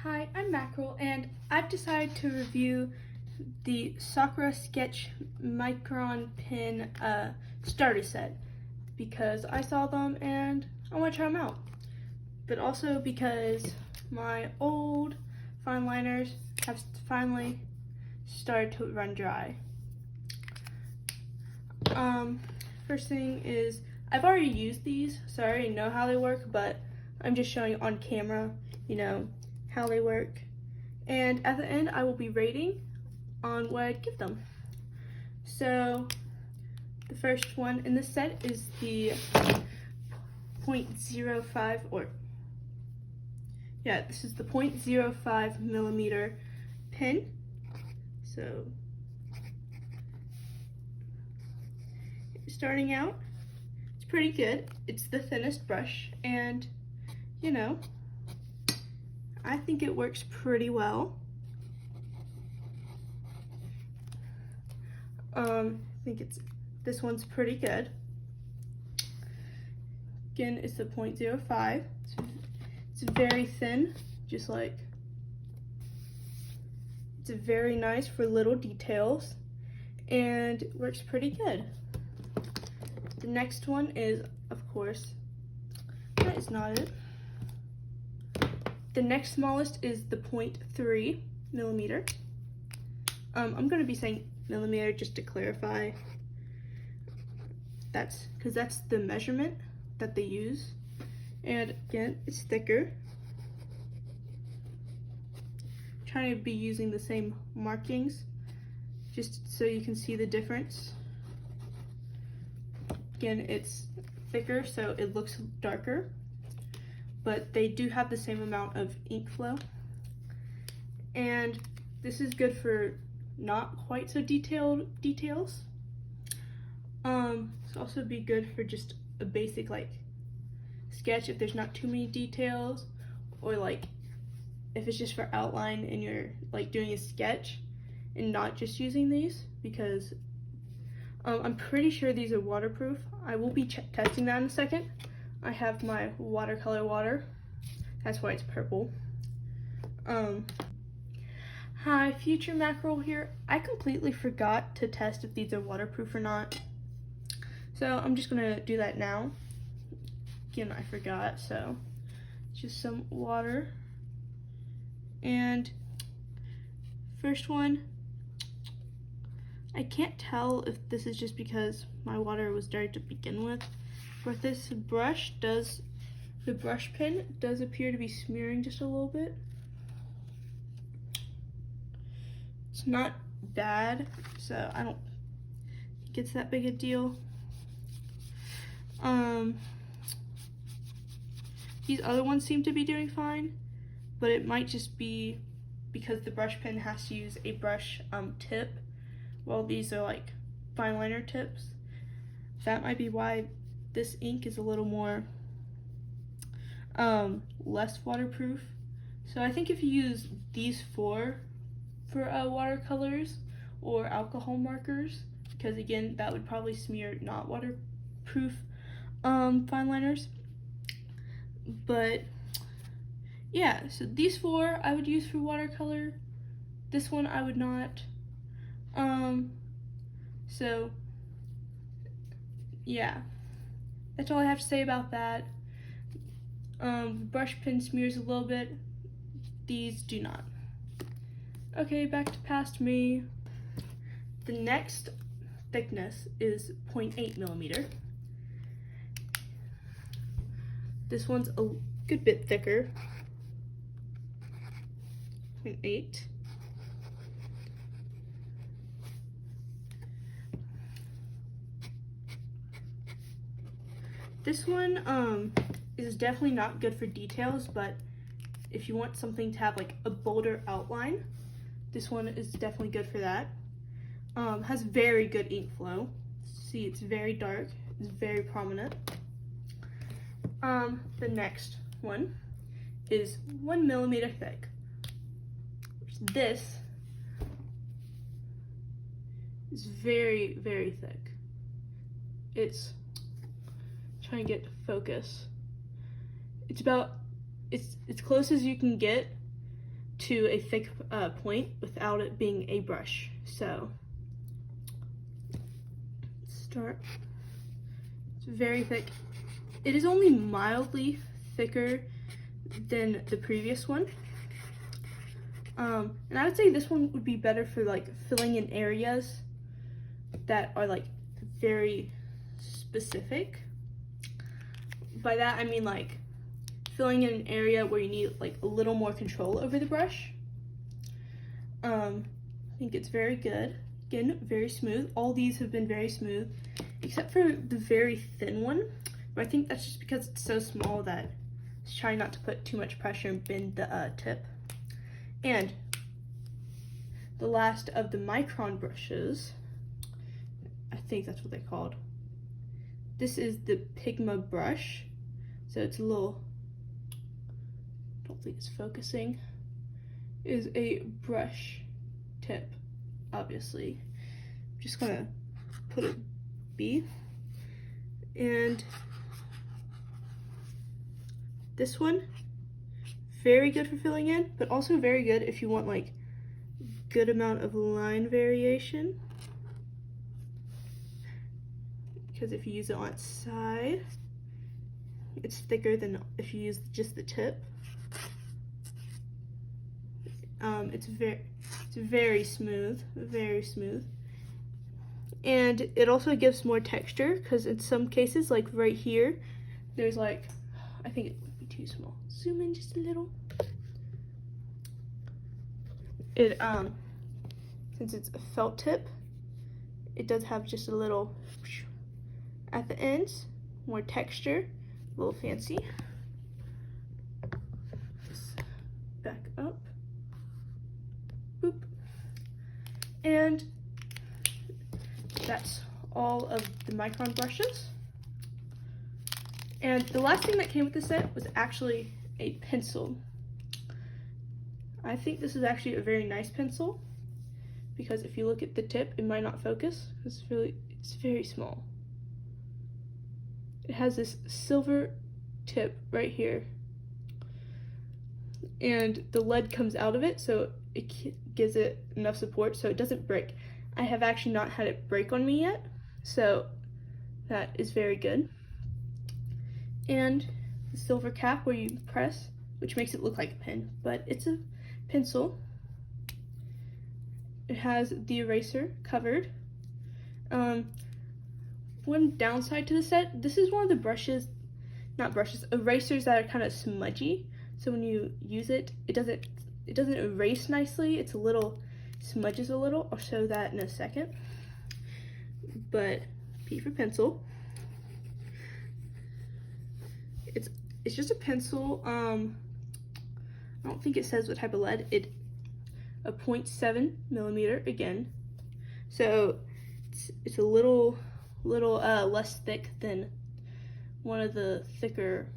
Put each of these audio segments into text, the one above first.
Hi, I'm Mackerel, and I've decided to review the Sakura Sketch Micron Pin starter set because I saw them and I want to try them out. But also because my old fine liners have finally started to run dry. First thing is, I've already used these, so I already know how they work, but I'm just showing on camera, how they work. And at the end, I will be rating on what I'd give them. So the first one in this set is the 0.05, this is the 0.05 millimeter pin. So starting out, it's pretty good. It's the thinnest brush, and I think it works pretty well. I think this one's pretty good. Again, it's the 0.05. It's very thin, it's very nice for little details, and it works pretty good. The next one is, of course, that is not it. The next smallest is the 0.3 millimeter. I'm going to be saying millimeter just to clarify. That's because that's the measurement that they use. And again, it's thicker. I'm trying to be using the same markings just so you can see the difference. Again, it's thicker, so it looks darker, but they do have the same amount of ink flow. And this is good for not quite so detailed details. It's also be good for just a basic sketch if there's not too many details, or if it's just for outline and you're doing a sketch and not just using these, because I'm pretty sure these are waterproof. I will be testing that in a second. I have my watercolor water. That's why it's purple. Hi, Future Mackerel here. I completely forgot to test if these are waterproof or not. So I'm just gonna do that now. Again, I forgot, so just some water. And first one, I can't tell if this is just because my water was dirty to begin with, but this brush the brush pen does appear to be smearing just a little bit. It's not bad, so I don't think it's that big a deal. These other ones seem to be doing fine, but it might just be because the brush pen has to use a brush tip, while these are fine liner tips. That might be why this ink is a little more less waterproof. So I think if you use these four for watercolors or alcohol markers, because again that would probably smear not waterproof fine liners. But yeah, so these four I would use for watercolor. This one I would not. So yeah, that's all I have to say about that. Brush pen smears a little bit. These do not. Okay, back to past me. The next thickness is 0.8 millimeter. This one's a good bit thicker. 0.8. This one is definitely not good for details, but if you want something to have a bolder outline, this one is definitely good for that. Has very good ink flow. See, it's very dark, it's very prominent. The next one is 1 millimeter thick. This is very, very thick. It's trying to get focus. It's close as you can get, to a thick point without it being a brush. So start. It's very thick. It is only mildly thicker than the previous one. And I would say this one would be better for like filling in areas that are like very specific. By that I mean like filling in an area where you need like a little more control over the brush. I think it's very good. Again, very smooth. All these have been very smooth, except for the very thin one. But I think that's just because it's so small that it's trying not to put too much pressure and bend the tip. And the last of the micron brushes, I think that's what they're called. This is the Pigma brush. So it's a little, I don't think it's focusing, is a brush tip, obviously. I'm just gonna put a B. And this one, very good for filling in, but also very good if you want like good amount of line variation. Because if you use it on its side, it's thicker than if you use just the tip. It's very smooth, very smooth. And it also gives more texture, because in some cases, like right here, there's like, I think it would be too small. Zoom in just a little. It since it's a felt tip, it does have just a little at the ends, more texture, a little fancy. Just back up. Boop. And that's all of the micron brushes. And the last thing that came with the set was actually a pencil. I think this is actually a very nice pencil, because if you look at the tip, it might not focus. It's very small. It has this silver tip right here, and the lead comes out of it, so it gives it enough support so it doesn't break. I have actually not had it break on me yet, so that is very good. And the silver cap where you press, which makes it look like a pen, but it's a pencil. It has the eraser covered. One downside to the set, this is one of the erasers that are kind of smudgy. So when you use it, it doesn't erase nicely. It's a little, smudges a little. I'll show that in a second. But P for pencil. It's just a pencil. I don't think it says what type of lead. A 0.7 millimeter again. So it's a little less thick than one of the thicker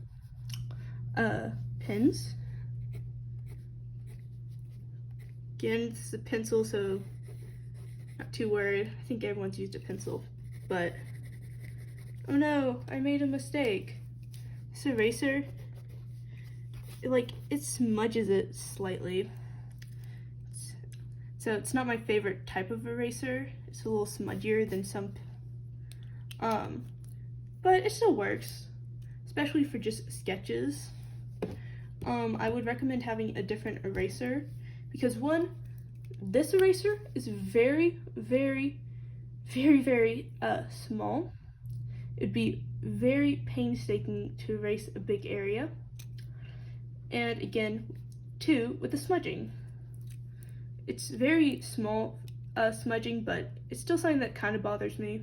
pens. Again, this is a pencil, so not too worried. I think everyone's used a pencil, but oh no, I made a mistake. This eraser, it smudges it slightly. So it's not my favorite type of eraser. It's a little smudgier than some, but it still works, especially for just sketches. I would recommend having a different eraser, because one, this eraser is very small. It'd be very painstaking to erase a big area. And again, two, with the smudging. It's very small smudging, but it's still something that kind of bothers me.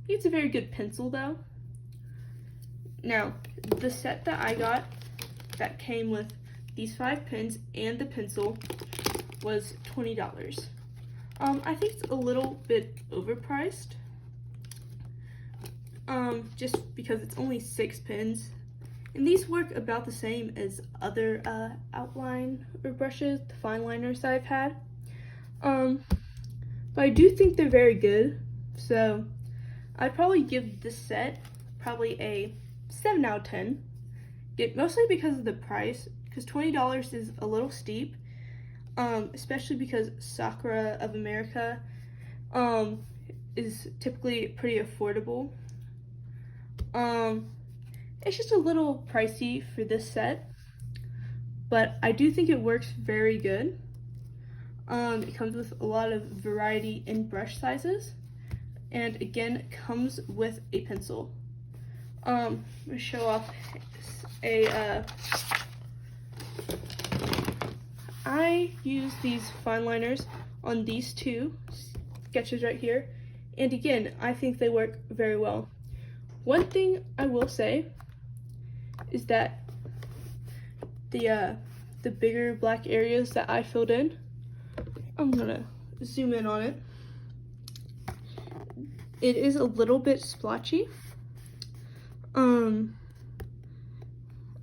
It's a very good pencil though. Now, the set that I got that came with these 5 pens and the pencil was $20. I think it's a little bit overpriced, just because it's only 6 pens. And these work about the same as other outline brushes, the Fineliners that I've had. But I do think they're very good. So I'd probably give this set probably a 7 out of 10. Mostly because of the price, because $20 is a little steep, especially because Sakura of America is typically pretty affordable. It's just a little pricey for this set, but I do think it works very good. It comes with a lot of variety in brush sizes, and again, it comes with a pencil. I'm going to show off I use these Fineliners on these two sketches right here, and again, I think they work very well. One thing I will say is that the bigger black areas that I filled in, I'm gonna zoom in on it. It is a little bit splotchy.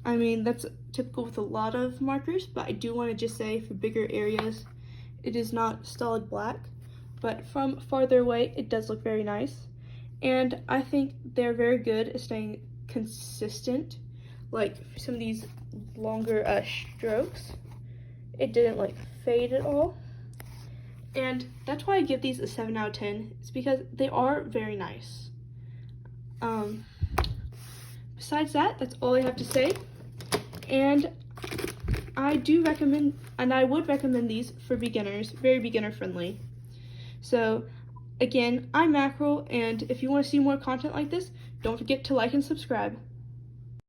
I mean, that's typical with a lot of markers, but I do want to just say for bigger areas, it is not solid black, but from farther away, it does look very nice. And I think they're very good at staying consistent. Like some of these longer strokes, it didn't like fade at all. And that's why I give these a 7 out of 10. It's because they are very nice. Besides that, that's all I have to say. And I do recommend, and I would recommend these for beginners, very beginner friendly. So again, I'm Mackerel, and if you want to see more content like this, don't forget to like and subscribe.